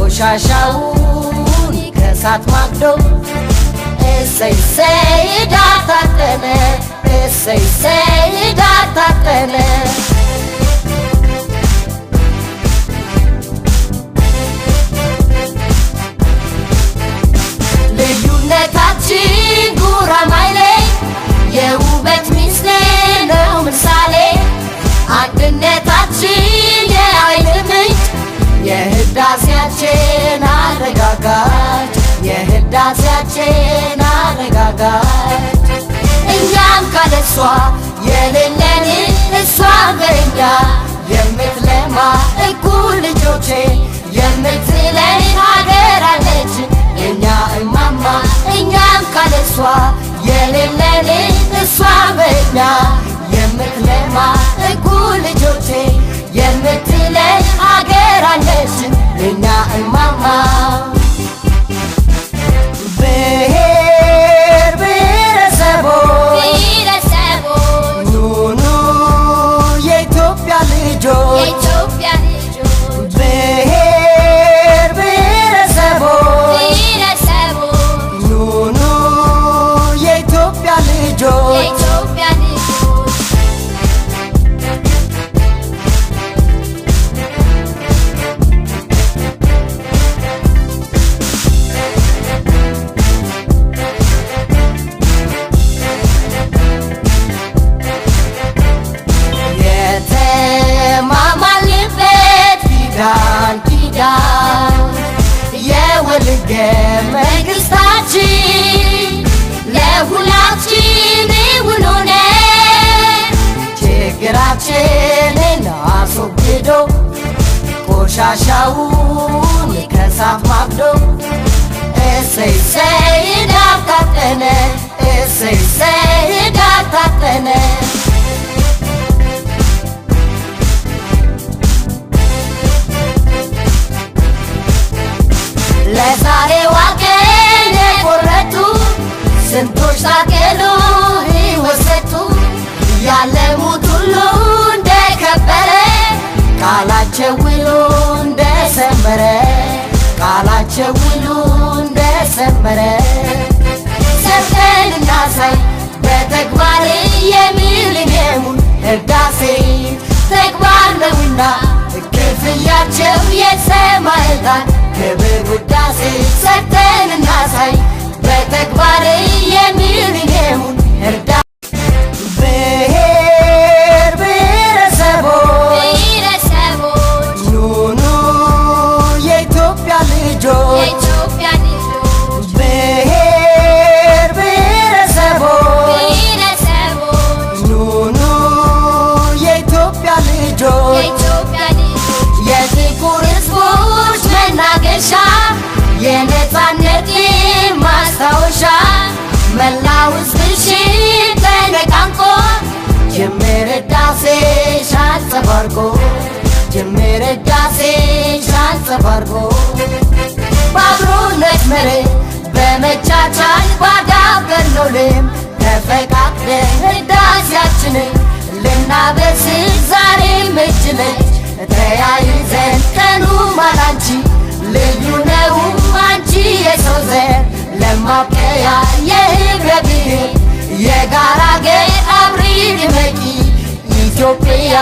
ቆሻሻውን ከሳት ማግዶ እሰይ እሰይ ዳር ታጠነ እሰይ እሰይ ዳር ታጠነ ልዩነታችን ጉራማይሌ የውበት ሚስጥር ነው ምሳሌ አንድነታችን የኃይል ምንጭ የህዳሴያችን አረጋጋች የህዳሴያችን አረጋጋች እኛም ካለሷ የሌለን እሷ በእኛ የምትለማ እኩል ልጆቼ የምትለን ሀገር አለች የኛ እማማ እኛም ካለሷ የሌለን እሷ በእኛ የምትለማ እኩል ልጆቼ የምትለን ሀገር አለች የኛ እማማ ብሔር ብሔረሰቦች ኑኑ የኢትዮጵያ ልጆች ብሔር ብሔረሰቦች ኑኑ የኢትዮጵያ ልጆች ኪዳን የወልደ መንግስታችን ለሁላችን እውን ሆነ ችግራችንን አስወግዶ ቆሻሻውን ከሳት ማግዶ እሰይ እሰይ ዳር ታጠነ እሰይ እሰይ ዳር ታጠነ ለዛሬዋ ቀን የቆረጡ ስንቶች ታገሉ ሕይወት ሰጡ ያለሙት ሁሉ እንደከበረ ቃላቸው ውሎ እንደሰመረ ቃላቸው ውሎ እንደሰመረ ሰርተን እናሳይ በተግባር የሚሊኒየሙን ህዳሴ ተግባር ነውና ክፍያቸው የሰማዕታት ክብር ውዳሴ ሰርተን እናሳይ በተግባር የሚሊኒየሙን ህዳሴ ብሔር ብሔረሰቦች ኑኑ የኢትዮጵያ ልጆች ብሔር ብሔረሰቦች ኑኑ የኢትዮጵያ ልጆች የጥቁር ሕዝቦች መናገሻ የነፃነት ማስታወሻ መላው ሕዝብሽን ተነቃንቆ ጅምር ህዳሴሽ አንጸባርቆ ጅምር ህዳሴሽ አንጸባርቆ በአብሮነት መርህ በመቻቻል ባዳበርነው ልም ተፈቃቅደን ህዳሴያችንን ልናበስር ዛሬም እጅ ለእጅ ተያይዘን ቀኑ ማላንቺ ልዩ ነው አንቺ የሰው ዘር ለማብቀያ የህብረ ብሔር የጋራ አገር አብሪ ድመቂ ኢትዮጵያ